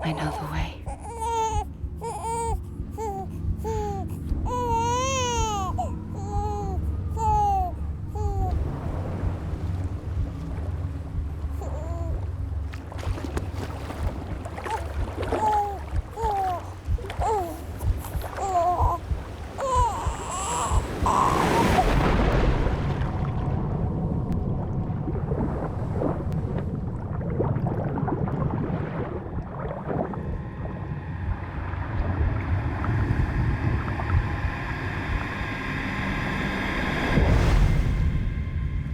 I know the way.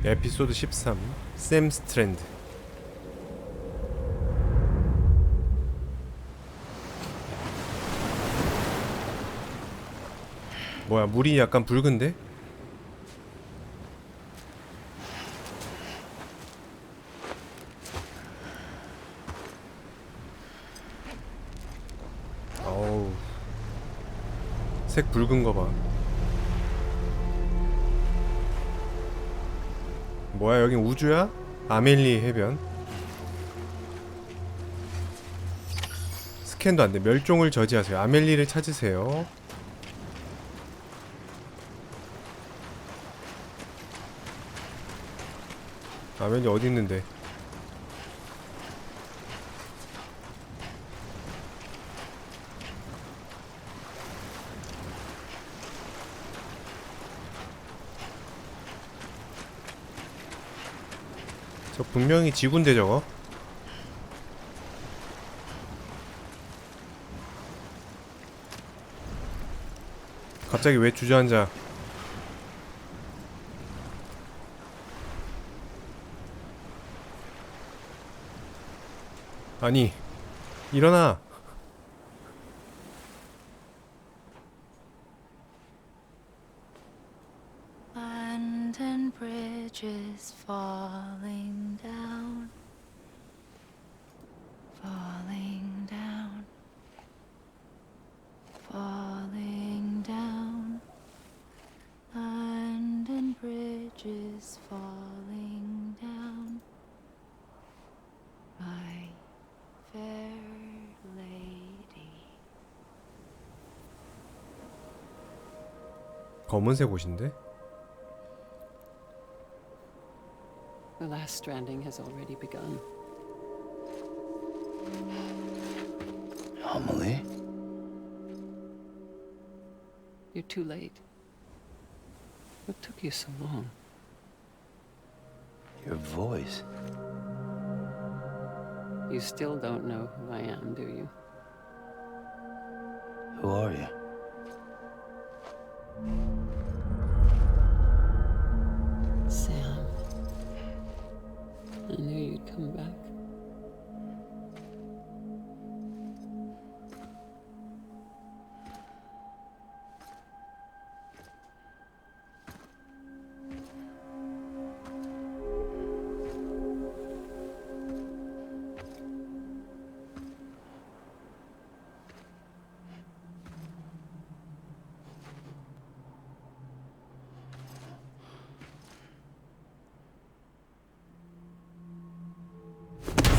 에피소드 13 샘 스트랜드. 뭐야, 물이 약간 붉은데? 어우, 색 붉은 거 봐. 뭐야, 여긴 우주야? 아멜리 해변. 스캔도 안돼. 멸종을 저지하세요. 아멜리를 찾으세요. 아멜리 어디 있는데? 저 분명히 지구인데 저거? 갑자기 왜 주저앉아? 아니, 일어나. London Bridge is falling down, falling down, falling down. London Bridge is falling down, my fair lady. 검은색 옷인데? The last stranding has already begun. Amelie? You're too late. What took you so long? Your voice. You still don't know who I am, do you? Who are you? Sam. I knew you'd come back.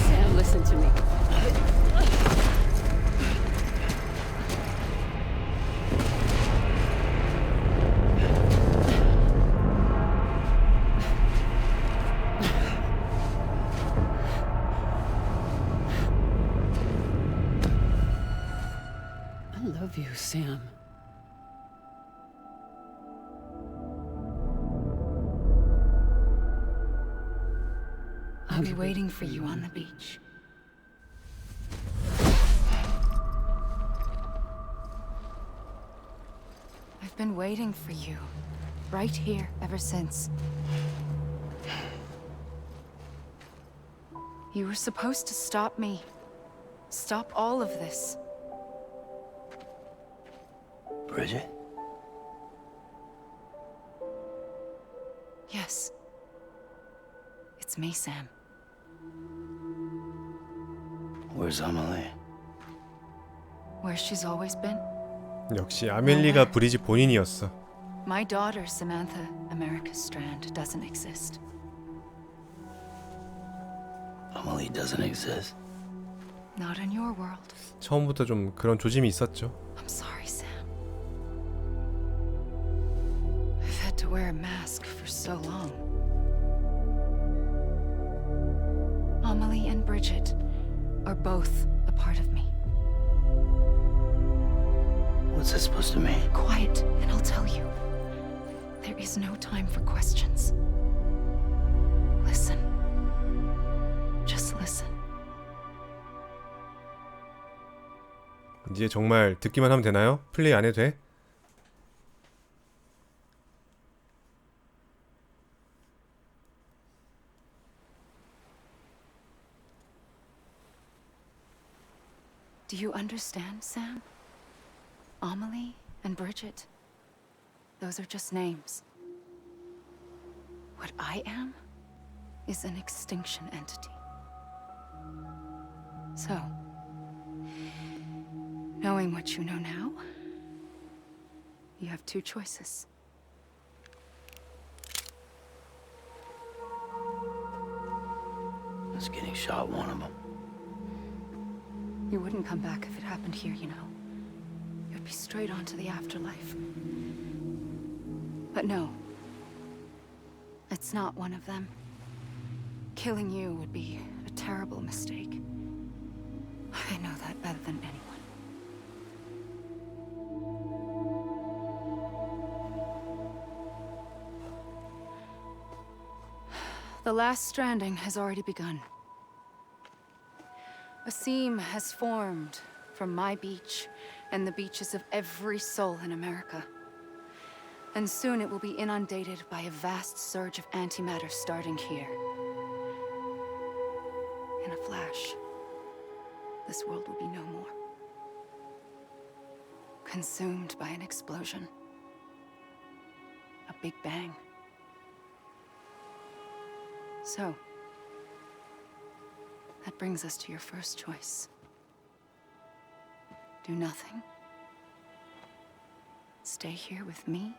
Sam, listen to me. I love you, Sam. I'll be waiting for you on the beach. I've been waiting for you, right here, ever since. You were supposed to stop me. Stop all of this. Bridget? Yes. It's me, Sam. Where's Amelie? Where she's always been. 역시 아멜리가 브리지 본인이었어. My daughter, Samantha America Strand, doesn't exist. Amelie doesn't exist. Not in your world. 처음부터 좀 그런 조짐이 있었죠. I'm sorry, Sam. I've had to wear a mask for so long. Amelie and Bridget are both a part of me. What's that supposed to mean? Quiet, and I'll tell you. There is no time for questions. Listen. Just listen. 이제 정말 듣기만 하면 되나요? 플레이 안 해도 돼? Do you understand, Sam? Amelie and Bridget. Those are just names. What I am is an extinction entity. So, knowing what you know now, you have two choices. Is getting shot one of them? You wouldn't come back if it happened here, you know. You'd be straight on to the afterlife. But no. It's not one of them. Killing you would be a terrible mistake. I know that better than anyone. The last stranding has already begun. A seam has formed from my beach and the beaches of every soul in America. And soon it will be inundated by a vast surge of antimatter starting here. In a flash, this world will be no more. Consumed by an explosion. A big bang. So, that brings us to your first choice. Do nothing. Stay here with me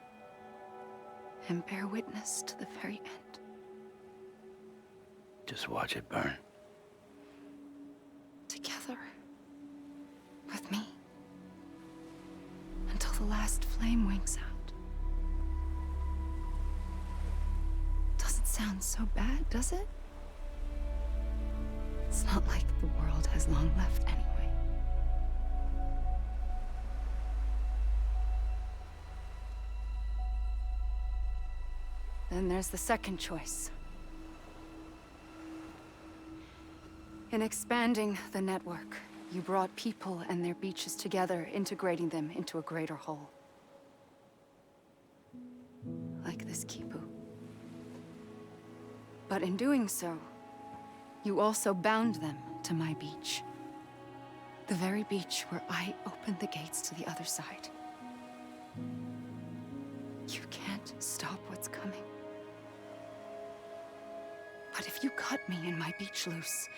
and bear witness to the very end. Just watch it burn. Together. With me. Until the last flame winks out. Doesn't sound so bad, does it? It's not like the world has long left anyway. Then there's the second choice. In expanding the network, you brought people and their beaches together, integrating them into a greater whole. Like this Kipu. But in doing so, you also bound them to my beach. The very beach where I opened the gates to the other side. You can't stop what's coming. But if you cut me and my beach loose,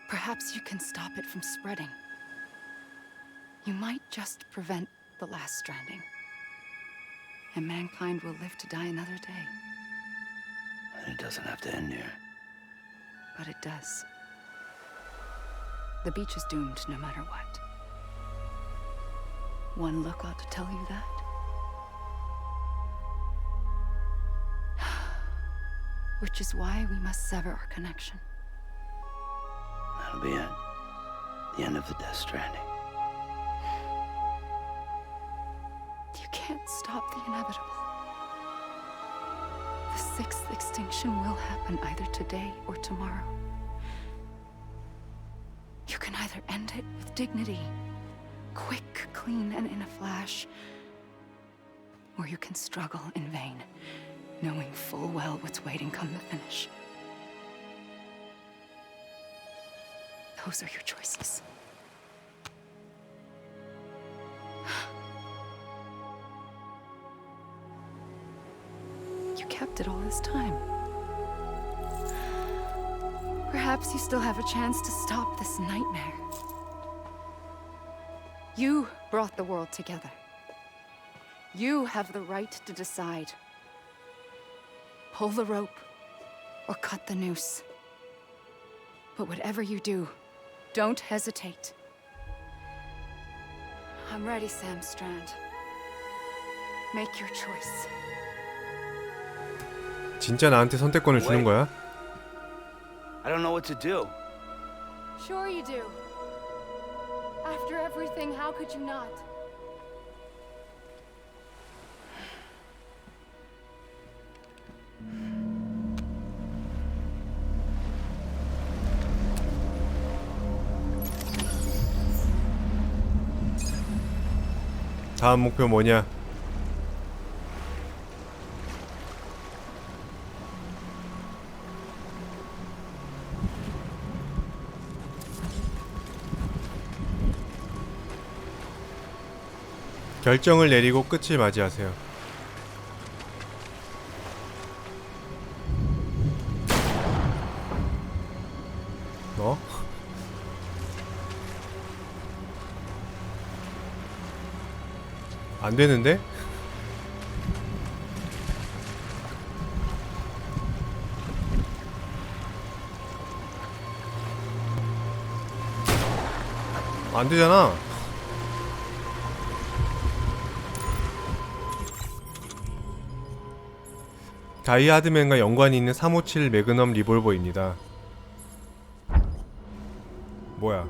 perhaps you can stop it from spreading. You might just prevent the last stranding. And mankind will live to die another day. And it doesn't have to end here. But it does. The beach is doomed no matter what. One look ought to tell you that. Which is why we must sever our connection. That'll be it. The end of the Death Stranding. You can't stop the inevitable. The sixth extinction will happen either today or tomorrow. You can either end it with dignity, quick, clean, and in a flash, or you can struggle in vain, knowing full well what's waiting come the finish. Those are your choices. You kept it all this time. Perhaps you still have a chance to stop this nightmare. You brought the world together. You have the right to decide. Pull the rope or cut the noose. But whatever you do, Don't hesitate. I'm ready, Sam Strand. Make your choice. 진짜 나한테 선택권을 주는 거야? I don't know what to do. Sure you do. After everything, how could you not? 다음 목표 뭐냐? 결정을 내리고 끝을 맞이하세요. 어? 안 되는데? 안 되잖아. 다이하드맨과 연관이 있는 357 매그넘 리볼버입니다. 뭐야?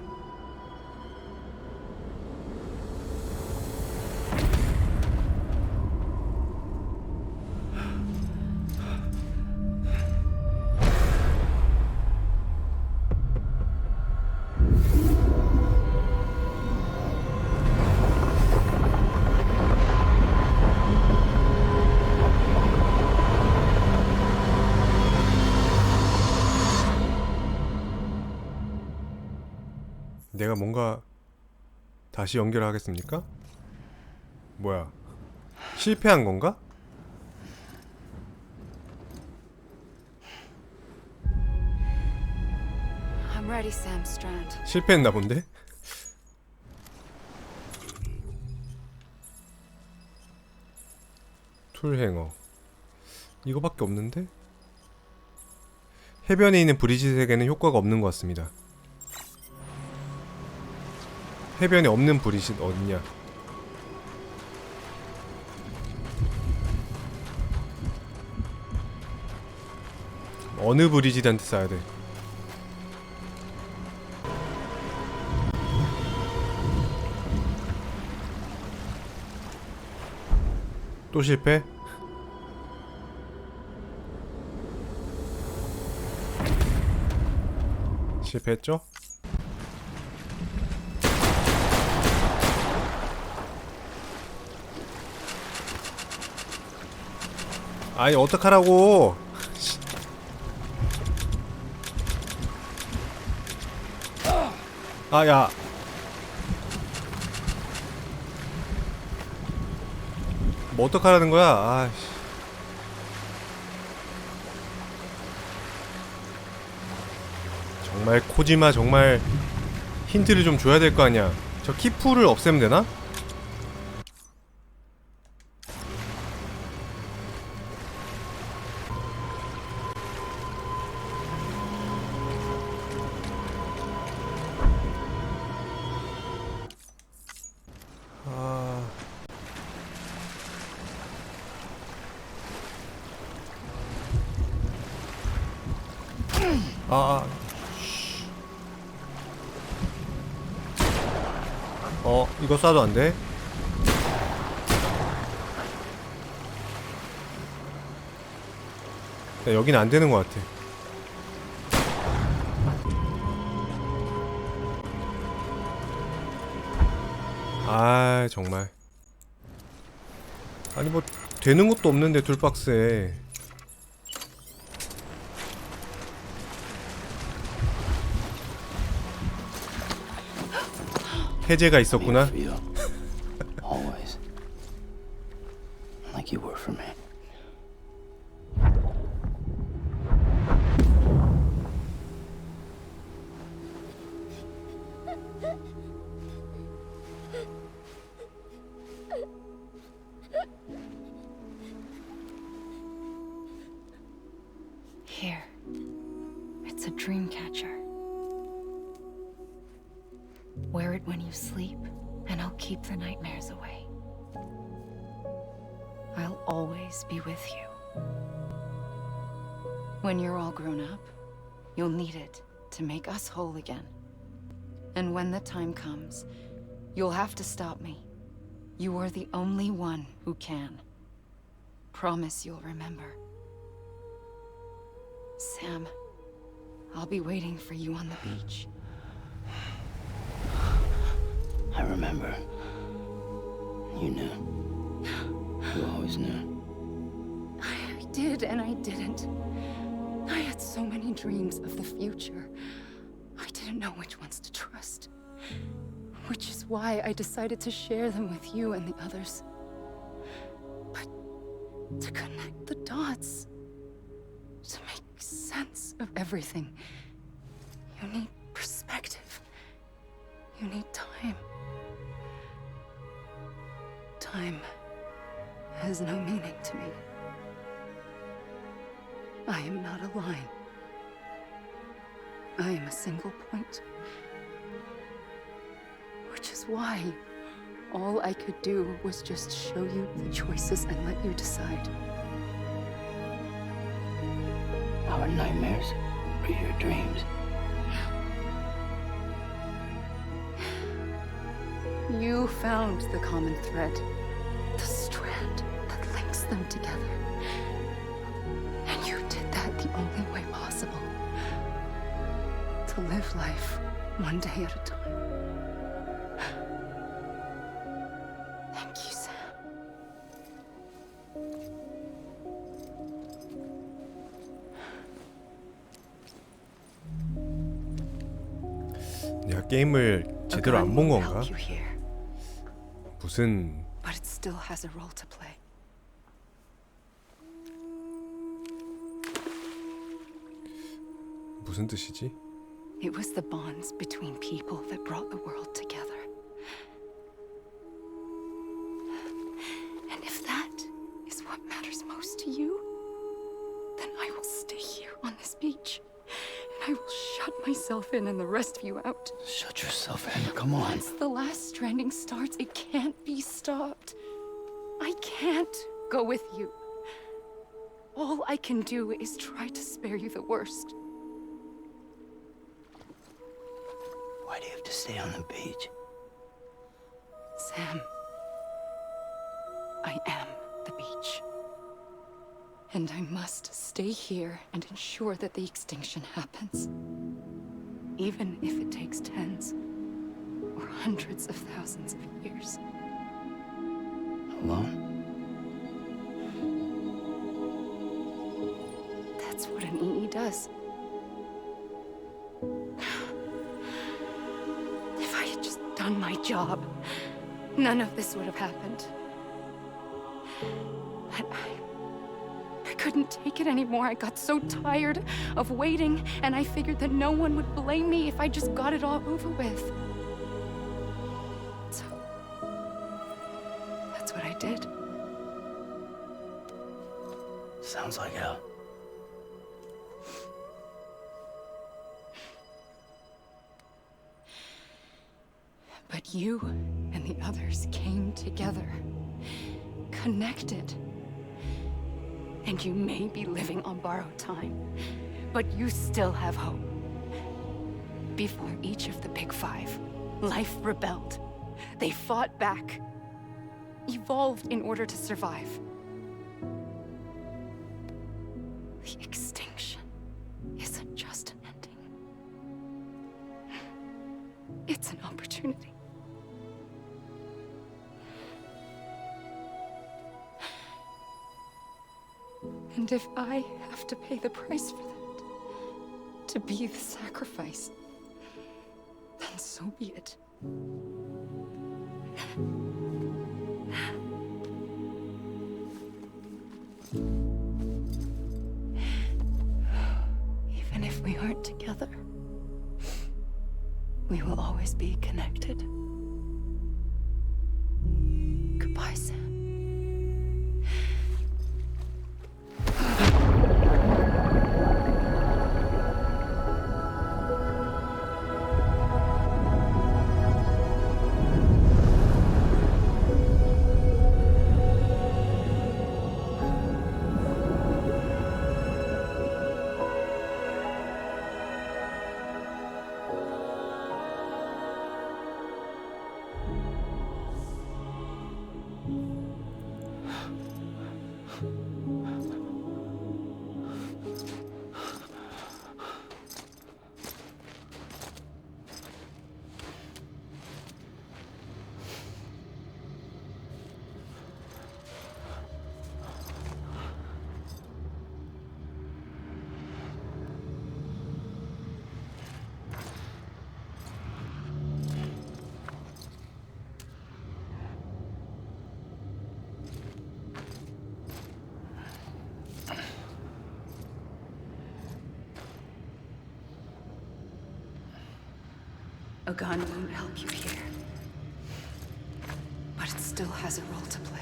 내가 뭔가 다시 연결하겠습니까? 뭐야? 실패한 건가? I'm ready, Sam Strand. 실패했나 본데? 툴행어 이거밖에 없는데? 해변에 있는 브리짓에게는 효과가 없는 것 같습니다. 해변에 없는 브리짓 어딨냐? 어느 브리짓한테 써야 돼? 또 실패? 실패했죠? 아니 어떡하라고. 아 야 뭐 어떡하라는 거야. 아이씨. 정말 코지마 정말 힌트를 좀 줘야 될 거 아니야. 저 키프를 없애면 되나? 이거 쏴도 안 돼? 야, 여긴 안 되는 것 같아. 아, 정말. 아니, 뭐, 되는 것도 없는데, 툴박스에. 해제가 있었구나. Always. Like you were for me. Here. It's a dream catcher. Wear it when you sleep, and I'll keep the nightmares away. I'll always be with you. When you're all grown up, you'll need it to make us whole again. And when the time comes, you'll have to stop me. You are the only one who can. Promise you'll remember. Sam, I'll be waiting for you on the beach. I remember. You knew. You always knew. I did and I didn't. I had so many dreams of the future. I didn't know which ones to trust. Which is why I decided to share them with you and the others. But to connect the dots, to make sense of everything, you need perspective. You need time. Time has no meaning to me. I am not a line. I am a single point. Which is why all I could do was just show you the choices and let you decide. Our nightmares are your dreams. You found the common thread, the strand that links them together. And you did that the only way possible. To live life one day at a time. Thank you, Sam. 내가 게임을 제대로 안 본 건가? Help you here, 무슨 but it still has a role to play. 무슨 뜻이지? It was the bonds between people that brought the world together. And if that is what matters most to you, then I will stay here on this beach. And I will shut myself in and the rest of you out. Shut yourself in. Come on. Once the last stranding starts, it can't be stopped. I can't go with you. All I can do is try to spare you the worst. Why do you have to stay on the beach? Sam, I am the beach. And I must stay here and ensure that the extinction happens. Even if it takes tens or hundreds of thousands of years. Alone? That's what an EE does. If I had just done my job, none of this would have happened. But I couldn't take it anymore. I got so tired of waiting, and I figured that no one would blame me if I just got it all over with. So, that's what I did. Sounds like hell. But you and the others came together, connected. And you may be living on borrowed time, but you still have hope. Before each of the Big Five, life rebelled. They fought back, evolved in order to survive. The extinction isn't just an ending. It's an opportunity. And if I have to pay the price for that, to be the sacrifice, then so be it. Even if we aren't together, we will always be connected. Goodbye, Sam. A gun won't help you here. But it still has a role to play.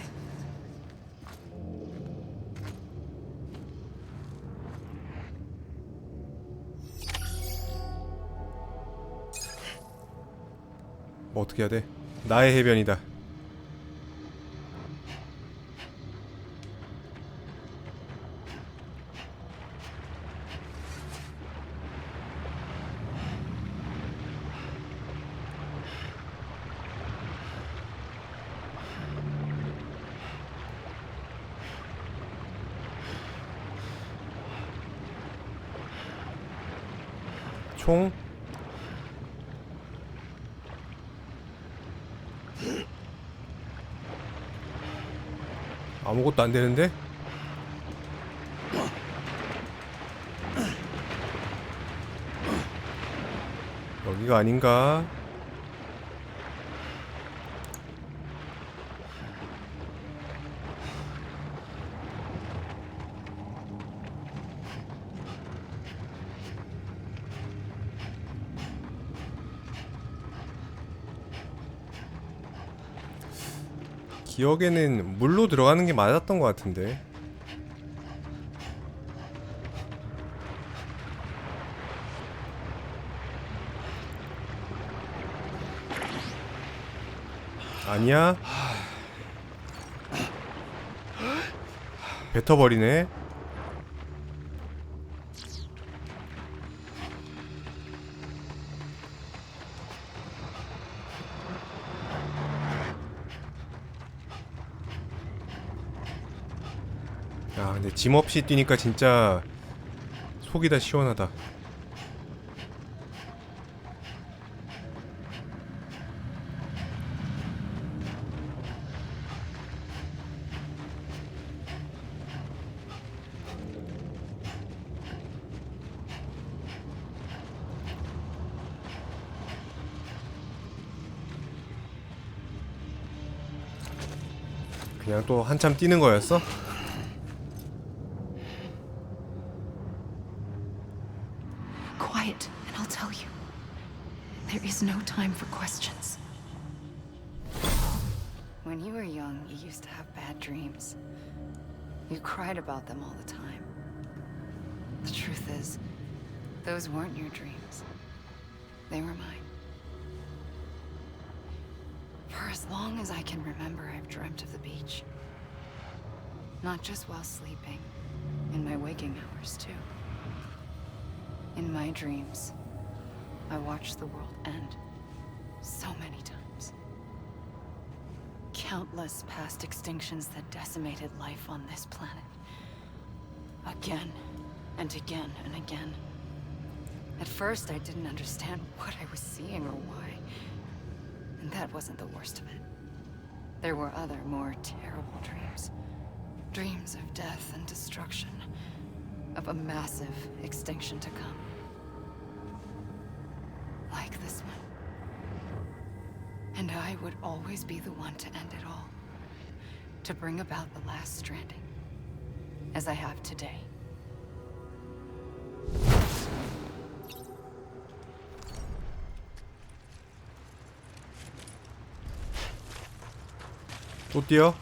뭐 어떻게 해야 돼? 나의 해변이다. 총? 아무것도 안 되는데? 여기가 아닌가? 기억에는 물로 들어가는 게 맞았던 것 같은데. 아니야? 뱉어버리네. 야, 근데 짐 없이 뛰니까 진짜 속이 다 시원하다. 그냥 또 한참 뛰는 거였어? Quiet, and I'll tell you. There is no time for questions. When you were young, you used to have bad dreams. You cried about them all the time. The truth is, those weren't your dreams. They were mine. For as long as I can remember, I've dreamt of the beach. Not just while sleeping, in my waking hours too. In my dreams, I watched the world end so many times. Countless past extinctions that decimated life on this planet. Again and again and again. At first, I didn't understand what I was seeing or why. And that wasn't the worst of it. There were other, more terrible dreams. Dreams of death and destruction. Of a massive extinction to come. Like this one. And I would always be the one to end it all. To bring about the last stranding. As I have today. 또 뛰어?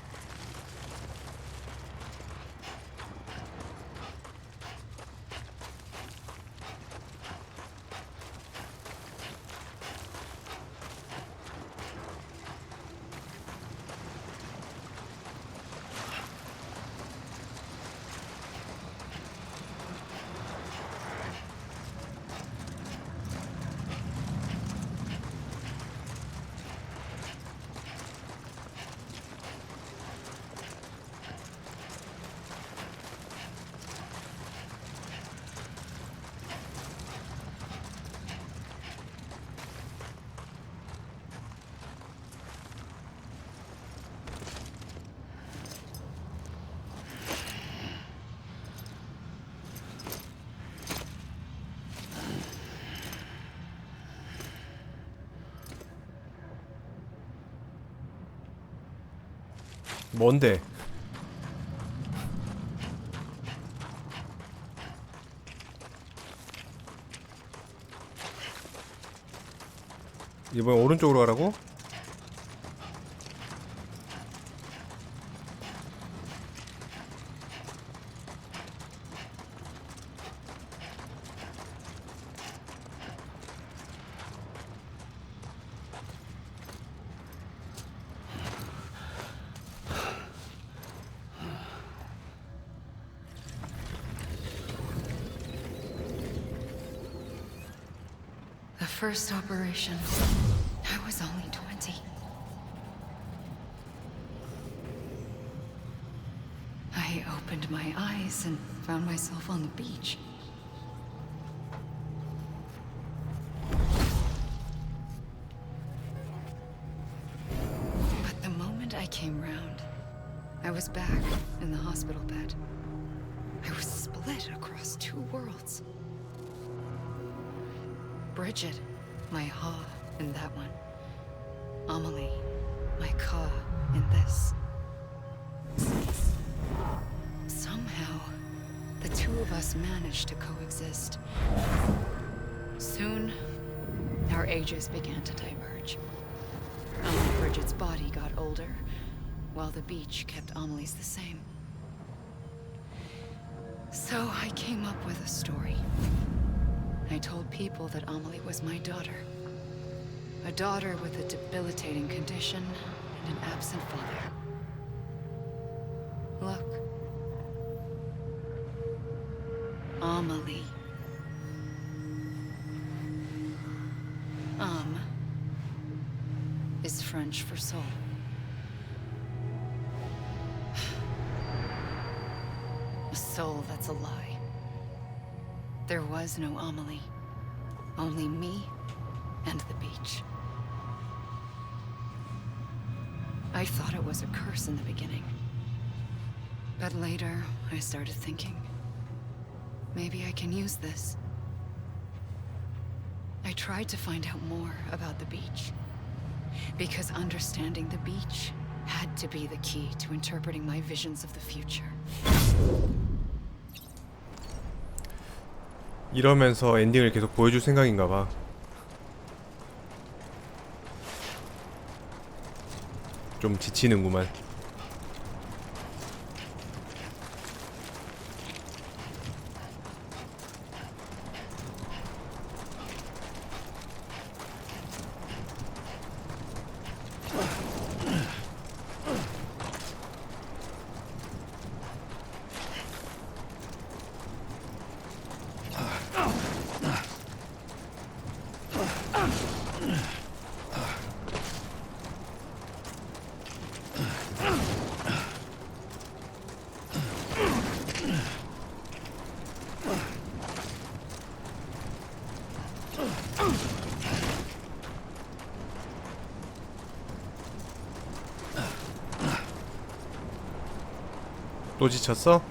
뭔데? 이번 오른쪽으로 가라고? The first operation, I was only 20. I opened my eyes and found myself on the beach. But the moment I came round, I was back in the hospital bed. I was split across two worlds. Bridget, my Ha in that one. Amelie, my Ka in this. Somehow, the two of us managed to coexist. Soon, our ages began to diverge. Only Bridget's body got older, while the beach kept Amelie's the same. So I came up with a story. I told people that Amelie was my daughter. A daughter with a debilitating condition and an absent father. Look. Amelie. Is French for soul. A soul that's a lie. There was no Amelie. Only me and the beach. I thought it was a curse in the beginning. But later, I started thinking, maybe I can use this. I tried to find out more about the beach. Because understanding the beach had to be the key to interpreting my visions of the future. 이러면서 엔딩을 계속 보여줄 생각인가 봐. 좀 지치는구만. 또 지쳤어?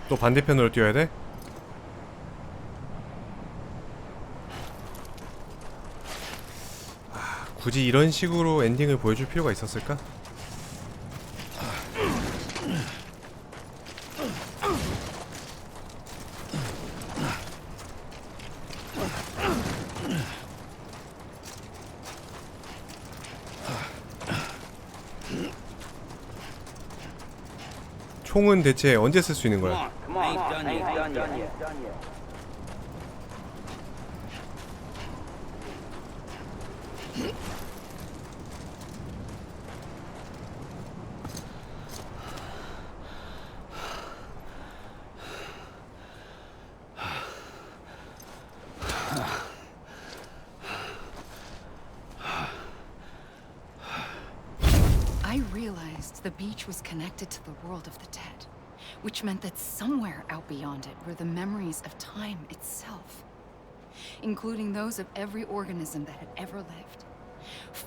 또 반대편으로 뛰어야 돼? 굳이 이런 식으로 엔딩을 보여줄 필요가 있었을까? 총은 대체 언제 쓸 수 있는 거야? I realized the beach was connected to the world of the dead, which meant that somewhere out beyond it were the memories of time itself, including those of every organism that had ever lived.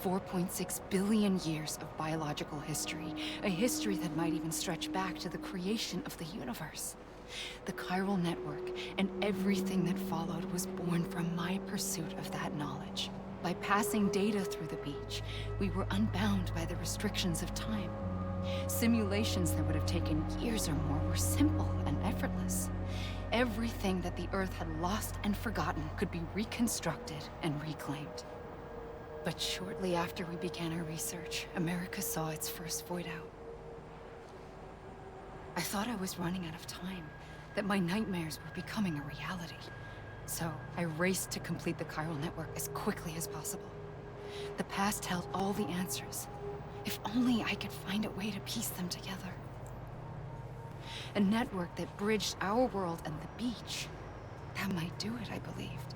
4.6 billion years of biological history, a history that might even stretch back to the creation of the universe. The chiral network and everything that followed was born from my pursuit of that knowledge. By passing data through the beach, we were unbound by the restrictions of time. Simulations that would have taken years or more were simple and effortless. Everything that the Earth had lost and forgotten could be reconstructed and reclaimed. But shortly after we began our research, America saw its first void out. I thought I was running out of time, that my nightmares were becoming a reality. So I raced to complete the chiral network as quickly as possible. The past held all the answers. If only I could find a way to piece them together. A network that bridged our world and the beach. That might do it, I believed.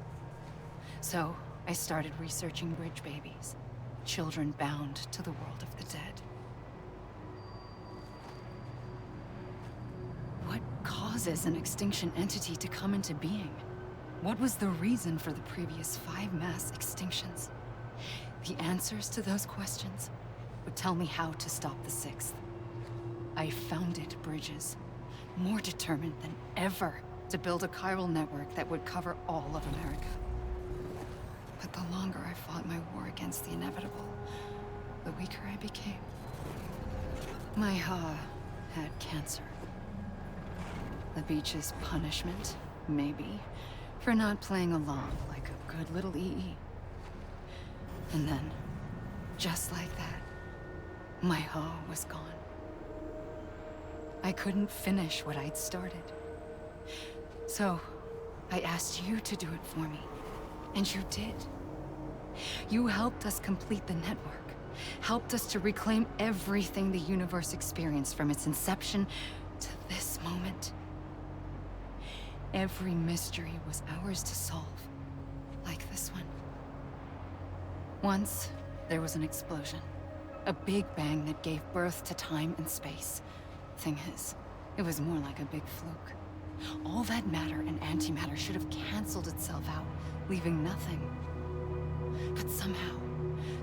So I started researching bridge babies, children bound to the world of the dead. What causes an extinction entity to come into being? What was the reason for the previous 5 mass extinctions? The answers to those questions would tell me how to stop the 6th. I founded bridges, more determined than ever to build a chiral network that would cover all of America. But the longer I fought my war against the inevitable, the weaker I became. My Ha had cancer. The beach's punishment, maybe, for not playing along like a good little EE. And then, just like that, my Ha was gone. I couldn't finish what I'd started. So, I asked you to do it for me. And you did. You helped us complete the network. Helped us to reclaim everything the universe experienced from its inception to this moment. Every mystery was ours to solve. Like this one. Once, there was an explosion. A big bang that gave birth to time and space. Thing is, it was more like a big fluke. All that matter and antimatter should have canceled itself out, leaving nothing. But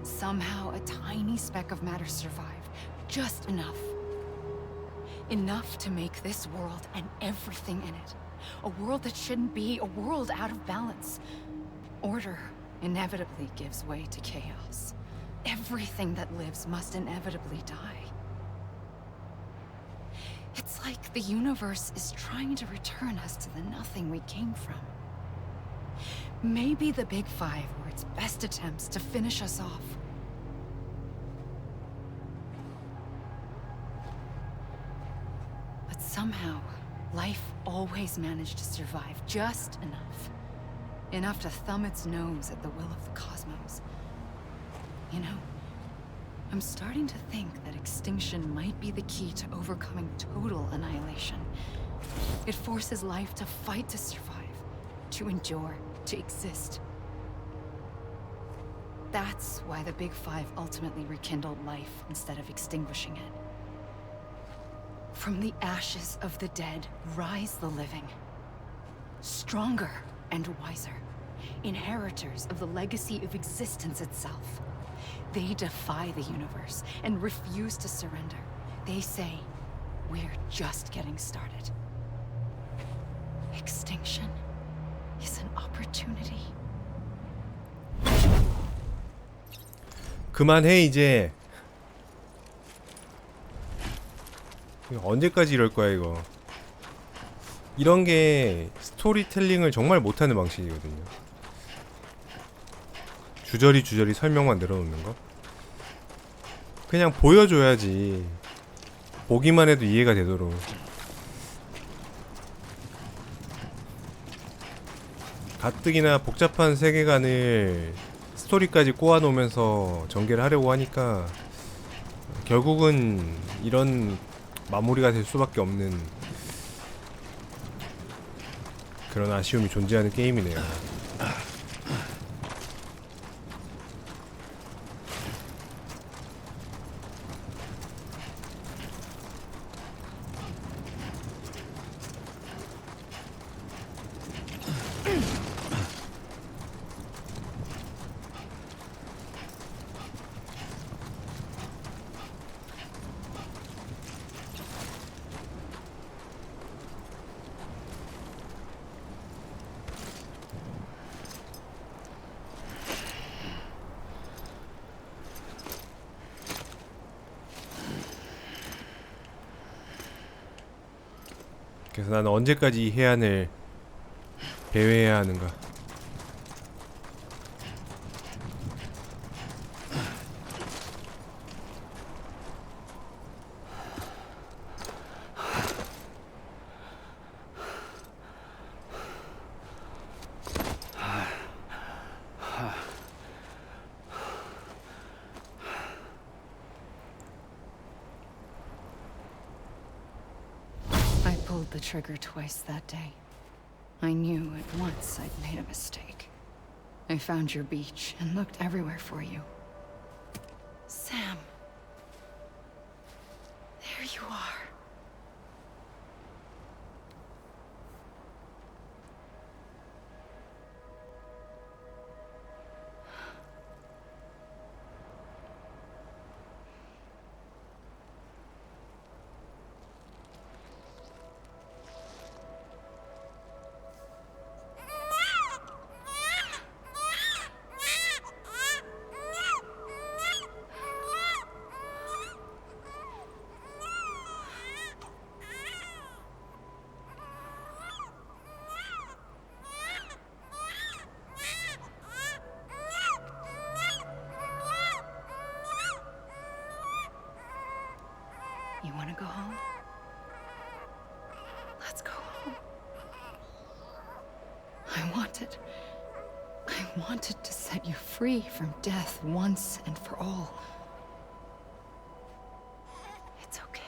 somehow a tiny speck of matter survived. Just enough. Enough to make this world and everything in it. A world that shouldn't be, a world out of balance. Order inevitably gives way to chaos. Everything that lives must inevitably die. It's like the universe is trying to return us to the nothing we came from. Maybe the Big Five were its best attempts to finish us off. But somehow, life always managed to survive just enough. Enough to thumb its nose at the will of the cosmos. You know, I'm starting to think that extinction might be the key to overcoming total annihilation. It forces life to fight to survive, to endure, to exist. That's why the Big Five ultimately rekindled life instead of extinguishing it. From the ashes of the dead rise the living. Stronger and wiser. Inheritors of the legacy of existence itself. They defy the universe and refuse to surrender. They say, we're just getting started. Extinction is an opportunity. 그만해 이제. 이거 언제까지 이럴 거야 이거. 이런 게 스토리텔링을 정말 못하는 방식이거든요. 주저리 설명만 늘어놓는 거. 그냥 보여줘야지. 보기만 해도 이해가 되도록. 가뜩이나 복잡한 세계관을 스토리까지 꼬아놓으면서 전개를 하려고 하니까 결국은 이런 마무리가 될 수밖에 없는 그런 아쉬움이 존재하는 게임이네요. 그래서 나는 언제까지 이 해안을 배회해야 하는가. I pulled the trigger twice that day. I knew at once I'd made a mistake. I found your beach and looked everywhere for you. Sam. There you are. You want to go home? Let's go home. I wanted to set you free from death once and for all. It's okay.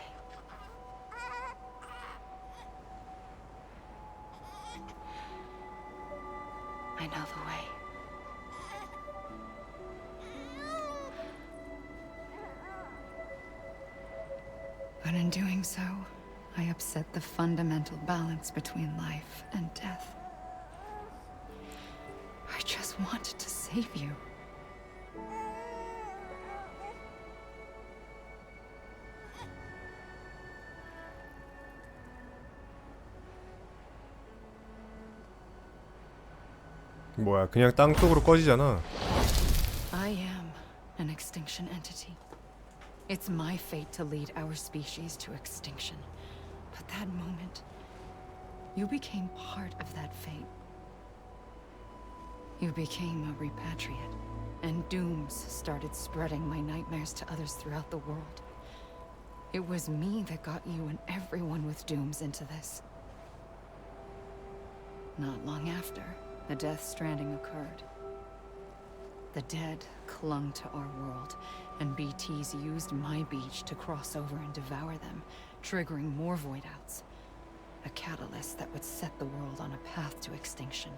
I know the way. But in doing so, I upset the fundamental balance between life and death. I just wanted to save you. 뭐야, 그냥 땅 속으로 꺼지잖아. I am an extinction entity. It's my fate to lead our species to extinction. But that moment, you became part of that fate. You became a repatriate, and dooms started spreading my nightmares to others throughout the world. It was me that got you and everyone with dooms into this. Not long after, the Death Stranding occurred. The dead clung to our world, and BTs used my beach to cross over and devour them, triggering more void outs. A catalyst that would set the world on a path to extinction.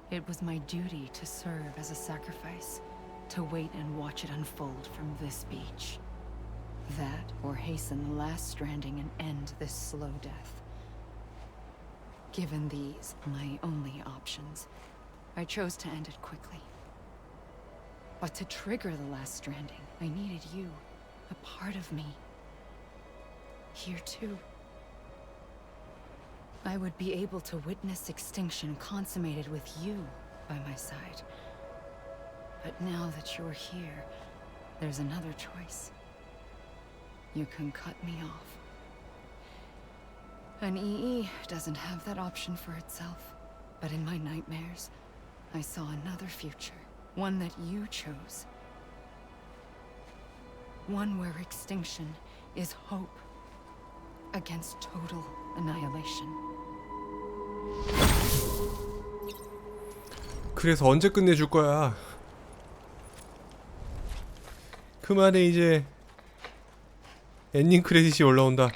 It was my duty to serve as a sacrifice, to wait and watch it unfold from this beach. That, or hasten the last stranding and end this slow death. Given these, my only options, I chose to end it quickly. But to trigger the last stranding, I needed you, a part of me. Here too. I would be able to witness extinction consummated with you by my side. But now that you're here, there's another choice. You can cut me off. An EE doesn't have that option for itself. But in my nightmares, I saw another future. One that you chose. One where extinction is hope against total annihilation. 그래서 언제 끝내줄 거야? 그만해 이제. 엔딩 크레딧이 올라온다.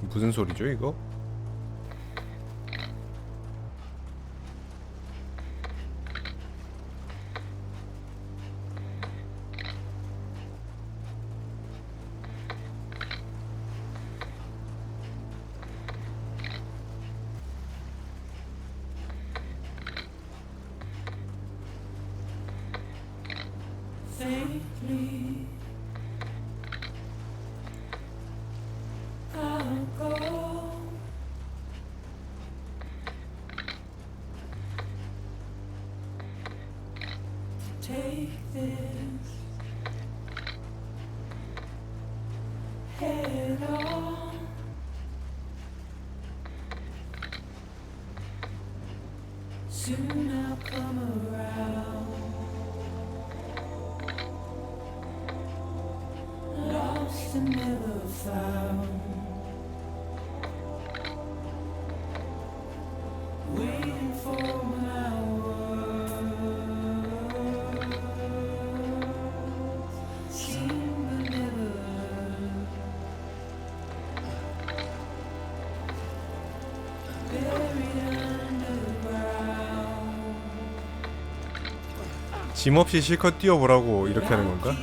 무슨 소리죠 이거? Safely, I'll go. 짐 없이 실컷 뛰어보라고 이렇게 하는 건가?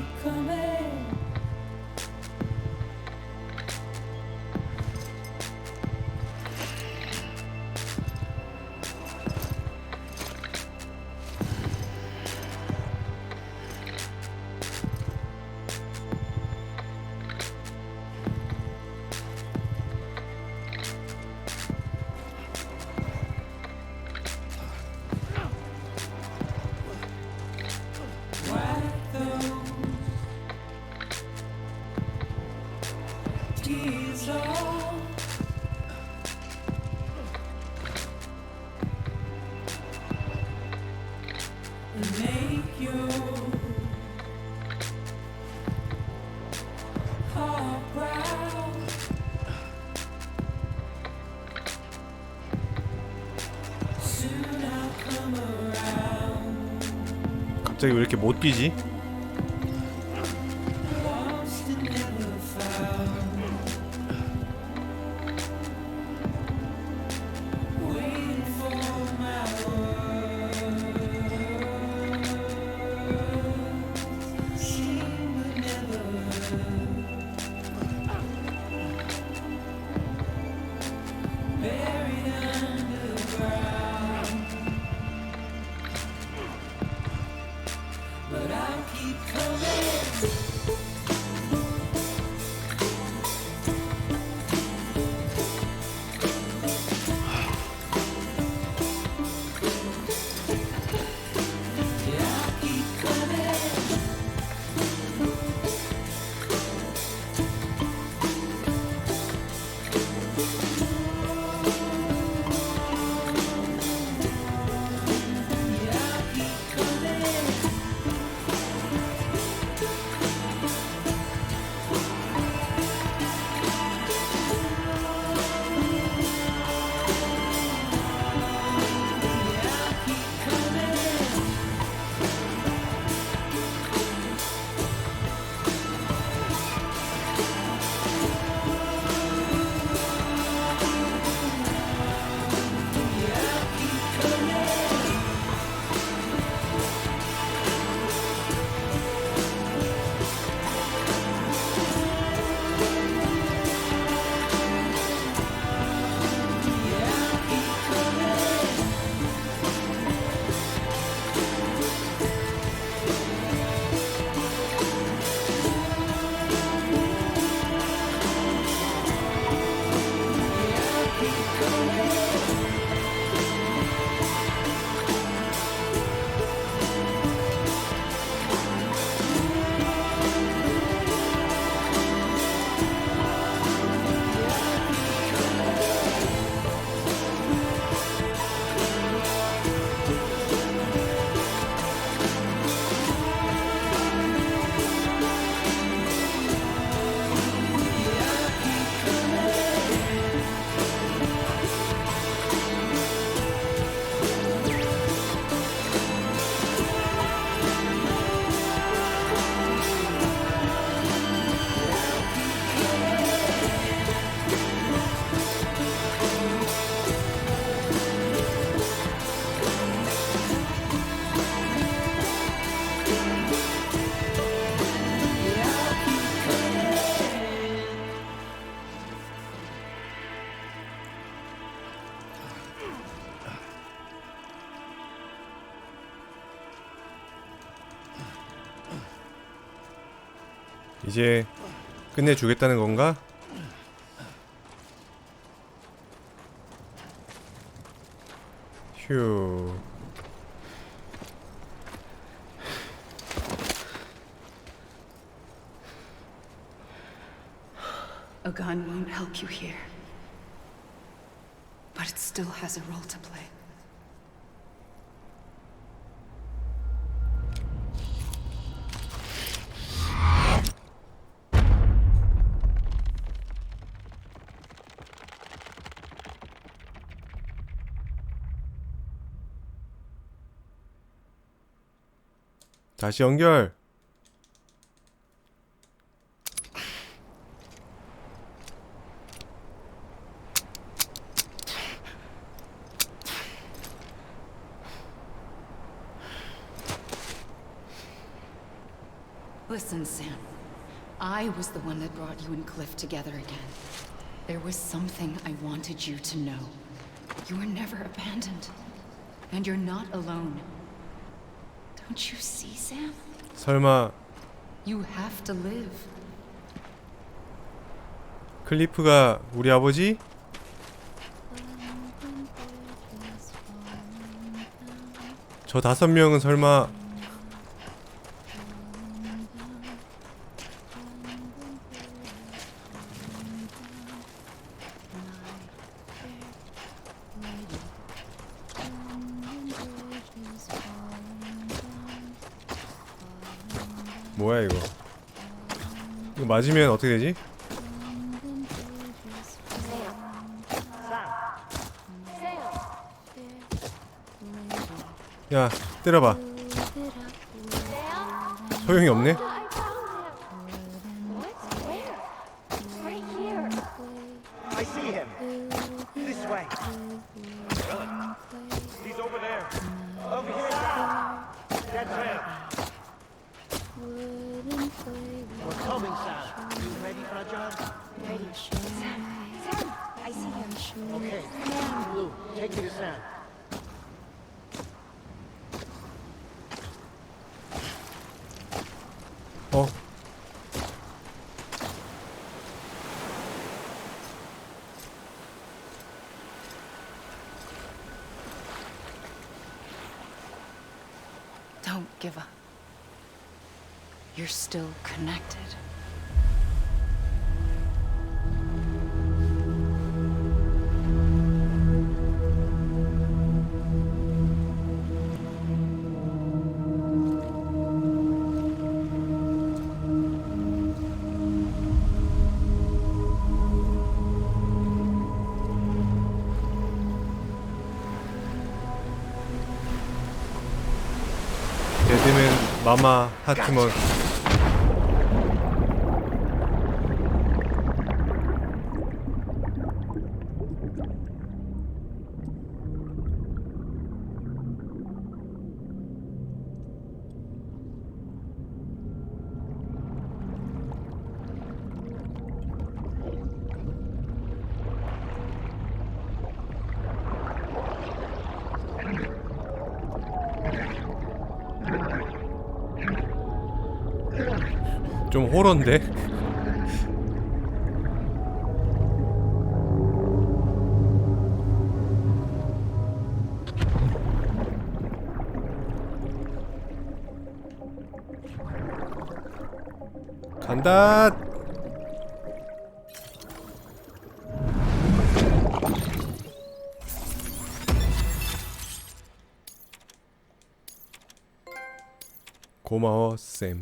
갑자기 왜 이렇게 못 뛰지? 이제 끝내주겠다는 건가? 휴. A gun won't help you here. But it still has a role to play. 다시 연결. Listen, Sam. I was the one that brought you and Cliff together again. There was something I wanted you to know. You were never abandoned. And you're not alone. Don't you see, Sam? 설마 You have to live. 클리프가 우리 아버지? 저 5명은 설마 뭐야 이거? 이거 맞으면 어떻게 되지? 야, 때려봐. 소용이 없네? I see him. This way. He's over there. Over here. That's him. We're coming, Sam. You ready for a job? Ready. Sam, I see him. Okay. Blue, take me to Sam. 어? Don't give up. You're still connected. 데드맨 마마 하트먼. 좀 호러인데? 간다. 고마워 쌤.